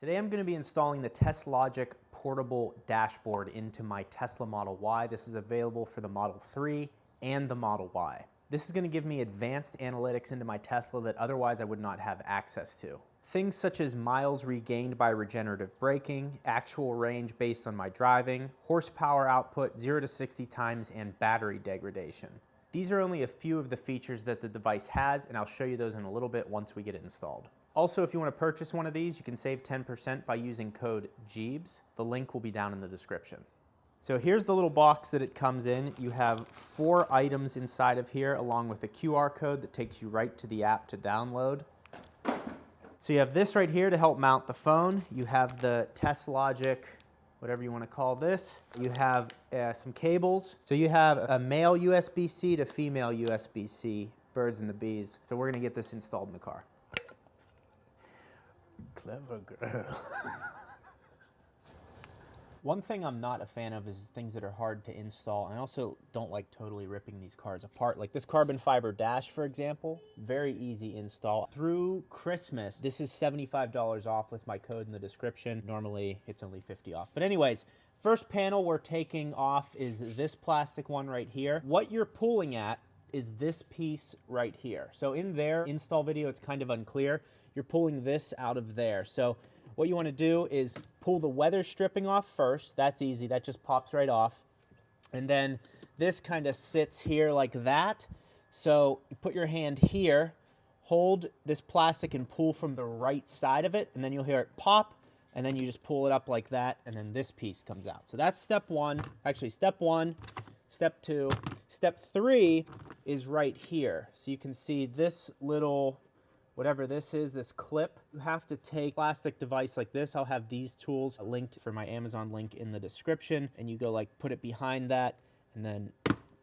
Today I'm going to be installing the Teslogic portable dashboard into my Tesla Model Y. This is available for the Model 3 and the Model Y. This is going to give me advanced analytics into my Tesla that otherwise I would not have access to. Things such as miles regained by regenerative braking, actual range based on my driving, horsepower output 0 to 60 times, and battery degradation. These are only a few of the features that the device has, and I'll show you those in a little bit once we get it installed. Also, if you want to purchase one of these, you can save 10% by using code Gjeebs. The link will be down in the description. So here's the little box that it comes in. You have 4 items inside of here, along with a QR code that takes you right to the app to download. So you have this right here to help mount the phone. You have the Teslogic, whatever you want to call this. You have some cables. So you have a male USB-C to female USB-C, birds and the bees. So we're going to get this installed in the car. Clever girl. One thing I'm not a fan of is things that are hard to install. And I also don't like totally ripping these cards apart. Like this carbon fiber dash, for example, very easy install. Through Christmas, this is $75 off with my code in the description. Normally, it's only $50 off. But anyways, first panel we're taking off is this plastic one right here. What you're pulling at is this piece right here. So in their install video, it's kind of unclear. You're pulling this out of there. So what you want to do is pull the weather stripping off first. That's easy. That just pops right off. And then this kind of sits here like that. So you put your hand here, hold this plastic and pull from the right side of it, and then you'll hear it pop, and then you just pull it up like that, and then this piece comes out. So that's step 1. Actually, step 1, step 2. Step 3 is right here. So you can see this little, whatever this is, this clip. You have to take a plastic device like this. I'll have these tools linked for my Amazon link in the description. And you go like, put it behind that and then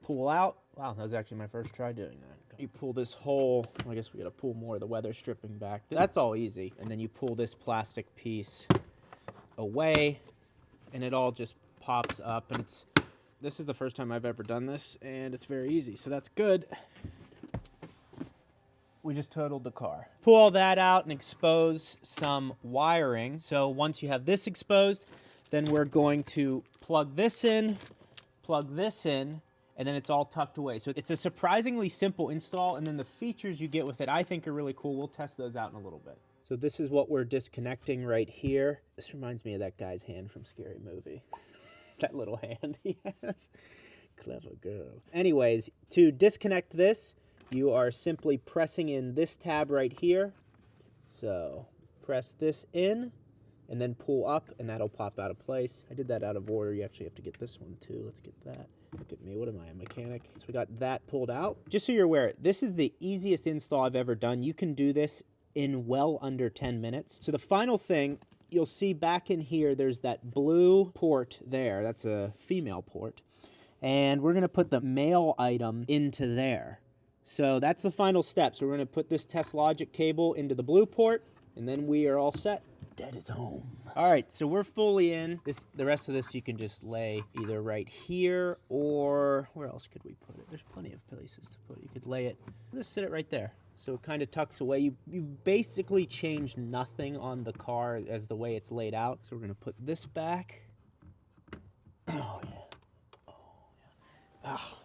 pull out. Wow, that was actually my first try doing that. You pull this whole, I guess we gotta pull more of the weather stripping back. That's all easy. And then you pull this plastic piece away and it all just pops up. And this is the first time I've ever done this and it's very easy. So that's good. We just totaled the car. Pull all that out and expose some wiring. So once you have this exposed, then we're going to plug this in, and then it's all tucked away. So it's a surprisingly simple install, and then the features you get with it I think are really cool. We'll test those out in a little bit. So this is what we're disconnecting right here. This reminds me of that guy's hand from Scary Movie. That little hand he has. Clever girl. Anyways, to disconnect this, you are simply pressing in this tab right here. So press this in and then pull up and that'll pop out of place. I did that out of order. You actually have to get this one too. Let's get that. Look at me, what am I, a mechanic? So we got that pulled out. Just so you're aware, this is the easiest install I've ever done. You can do this in well under 10 minutes. So the final thing, you'll see back in here, there's that blue port there. That's a female port. And we're gonna put the male item into there. So that's the final step. So we're going to put this Teslogic cable into the blue port, and then we are all set. Dad is home. All right, so we're fully in. The rest of this you can just lay either right here or where else could we put it? There's plenty of places to put it. You could lay it, just sit it right there. So it kind of tucks away. You basically changed nothing on the car as the way it's laid out. So we're going to put this back. Oh, yeah. Oh, yeah. Oh.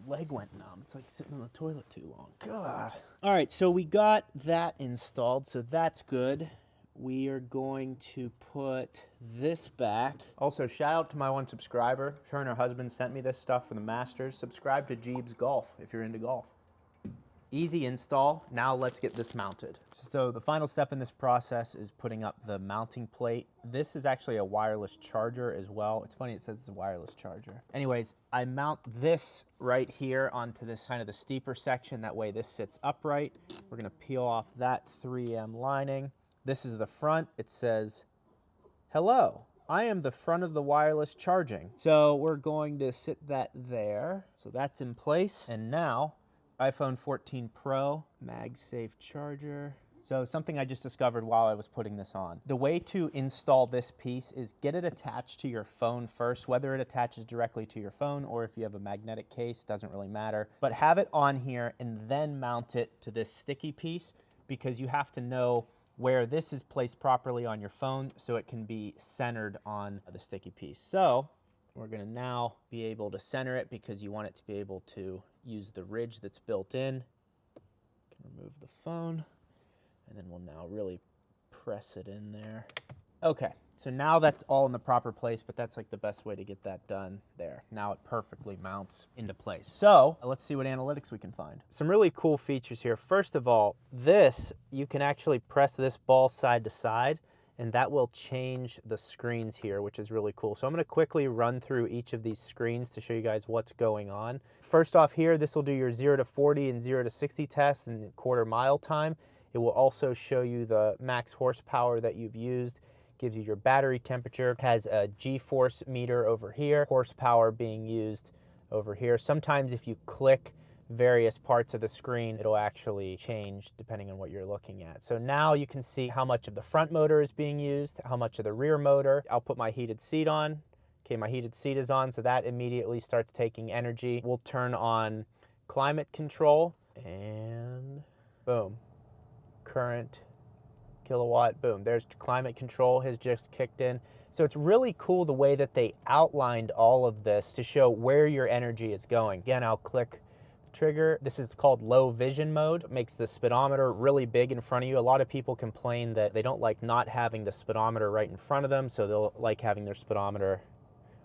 Leg went numb. It's like sitting on the toilet too long. God. All right, so we got that installed, so that's good. We are going to put this back. Also, shout out to my one subscriber. Her and her husband sent me this stuff for the Masters. Subscribe to Gjeebs Golf if you're into golf. Easy install. Now let's get this mounted. So the final step in this process is putting up the mounting plate. This is actually a wireless charger as well. It's funny it says it's a wireless charger. Anyways, I mount this right here onto this kind of the steeper section. That way this sits upright. We're gonna peel off that 3M lining. This is the front. It says, "Hello, I am the front of the wireless charging." So we're going to sit that there. So that's in place. And now, iPhone 14 Pro, MagSafe charger. So something I just discovered while I was putting this on. The way to install this piece is get it attached to your phone first, whether it attaches directly to your phone or if you have a magnetic case, doesn't really matter. But have it on here and then mount it to this sticky piece because you have to know where this is placed properly on your phone so it can be centered on the sticky piece. So we're gonna now be able to center it because you want it to be able to use the ridge that's built in. Can remove the phone, and then we'll now really press it in there. Okay, so now that's all in the proper place, but that's like the best way to get that done there. Now it perfectly mounts into place. So let's see what analytics we can find. Some really cool features here. First of all, this, you can actually press this ball side to side, and that will change the screens here, which is really cool. So I'm gonna quickly run through each of these screens to show you guys what's going on. First off here, this will do your 0 to 40 and 0 to 60 tests in quarter-mile time. It will also show you the max horsepower that you've used, gives you your battery temperature, has a G-force meter over here, horsepower being used over here. Sometimes if you click various parts of the screen, it'll actually change depending on what you're looking at. So now you can see how much of the front motor is being used, how much of the rear motor. I'll put my heated seat on. Okay, my heated seat is on, so that immediately starts taking energy. We'll turn on climate control, and boom, current, kilowatt, boom, there's climate control has just kicked in. So it's really cool the way that they outlined all of this to show where your energy is going. Again, I'll click the trigger. This is called low vision mode. It makes the speedometer really big in front of you. A lot of people complain that they don't like not having the speedometer right in front of them, so they'll like having their speedometer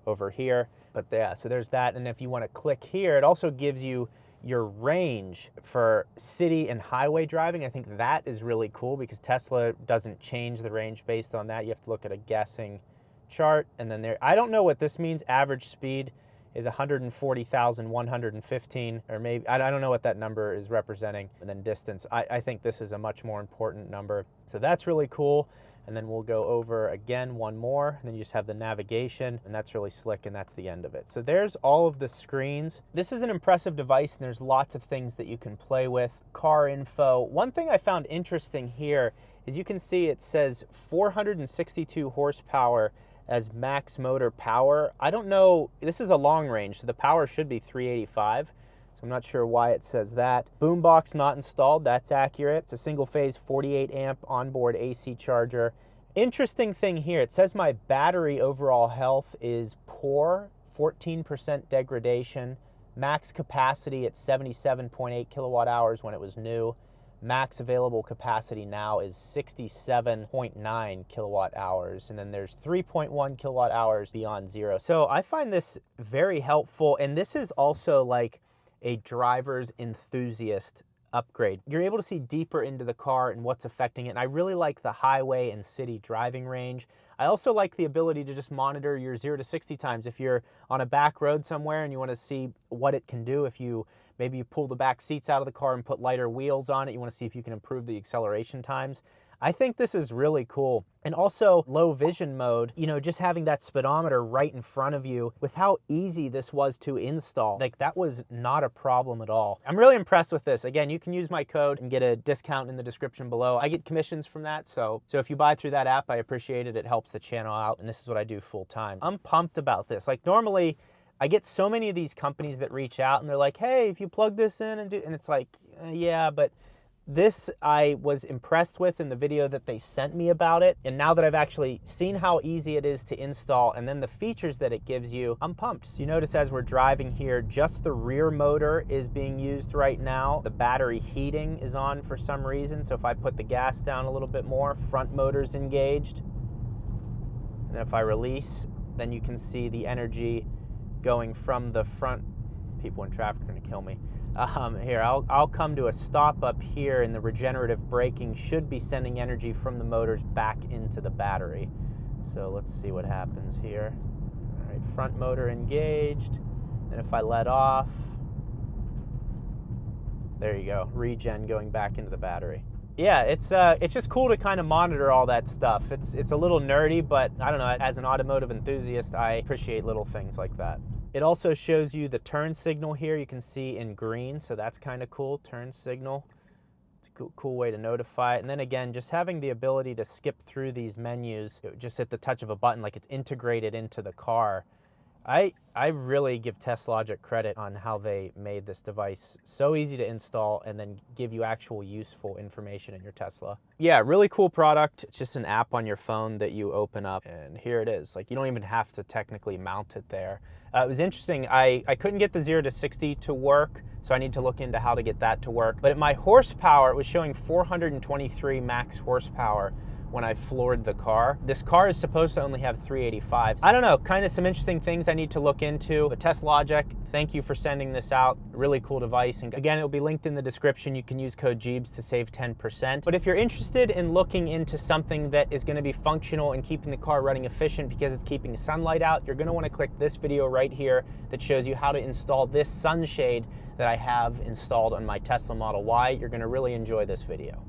over here. But yeah, so there's that. And if you want to click here, it also gives you your range for city and highway driving. I think that is really cool because Tesla doesn't change the range based on that. You have to look at a guessing chart. And then there, I don't know what this means. Average speed is 140,115, or maybe, I don't know what that number is representing. And then distance, I think this is a much more important number. So that's really cool. And then we'll go over again one more, and then you just have the navigation, and that's really slick, and that's the end of it. So there's all of the screens. This is an impressive device, and there's lots of things that you can play with. Car info. One thing I found interesting here is you can see it says 462 horsepower as max motor power. I don't know, this is a long range, so the power should be 385. I'm not sure why it says that. Boombox not installed, that's accurate. It's a single phase 48 amp onboard AC charger. Interesting thing here, it says my battery overall health is poor, 14% degradation. Max capacity at 77.8 kilowatt hours when it was new. Max available capacity now is 67.9 kilowatt hours, and then there's 3.1 kilowatt hours beyond zero. So I find this very helpful, and this is also like a driver's enthusiast upgrade. You're able to see deeper into the car and what's affecting it. And I really like the highway and city driving range. I also like the ability to just monitor your 0 to 60 times. If you're on a back road somewhere and you want to see what it can do, if you maybe you pull the back seats out of the car and put lighter wheels on it, you want to see if you can improve the acceleration times. I think this is really cool. And also low vision mode, you know, just having that speedometer right in front of you with how easy this was to install. Like that was not a problem at all. I'm really impressed with this. Again, you can use my code and get a discount in the description below. I get commissions from that. So if you buy through that app, I appreciate it. It helps the channel out. And this is what I do full time. I'm pumped about this. Like normally I get so many of these companies that reach out and they're like, hey, if you plug this in and it's like, yeah, but this I was impressed with in the video that they sent me about it. And now that I've actually seen how easy it is to install and then the features that it gives you, I'm pumped. So you notice as we're driving here, just the rear motor is being used right now. The battery heating is on for some reason. So if I put the gas down a little bit more, front motor's engaged. And if I release, then you can see the energy going from the front. People in traffic are gonna kill me. Here, I'll come to a stop up here, and the regenerative braking should be sending energy from the motors back into the battery. So let's see what happens here. All right, front motor engaged. And if I let off, there you go, regen going back into the battery. Yeah, it's just cool to kind of monitor all that stuff. It's a little nerdy, but I don't know, as an automotive enthusiast, I appreciate little things like that. It also shows you the turn signal here. You can see in green, so that's kind of cool, turn signal. It's a cool way to notify it. And then again, just having the ability to skip through these menus, just at the touch of a button, like it's integrated into the car. I really give Teslogic credit on how they made this device so easy to install and then give you actual useful information in your Tesla. Yeah, really cool product. It's just an app on your phone that you open up, and here it is. Like, you don't even have to technically mount it there. It was interesting. I couldn't get the 0 to 60 to work, so I need to look into how to get that to work. But at my horsepower, it was showing 423 max horsepower when I floored the car. This car is supposed to only have 385. I don't know, kind of some interesting things I need to look into. But Teslogic, thank you for sending this out. Really cool device. And again, it'll be linked in the description. You can use code Gjeebs to save 10%. But if you're interested in looking into something that is gonna be functional and keeping the car running efficient because it's keeping sunlight out, you're gonna wanna click this video right here that shows you how to install this sunshade that I have installed on my Tesla Model Y. You're gonna really enjoy this video.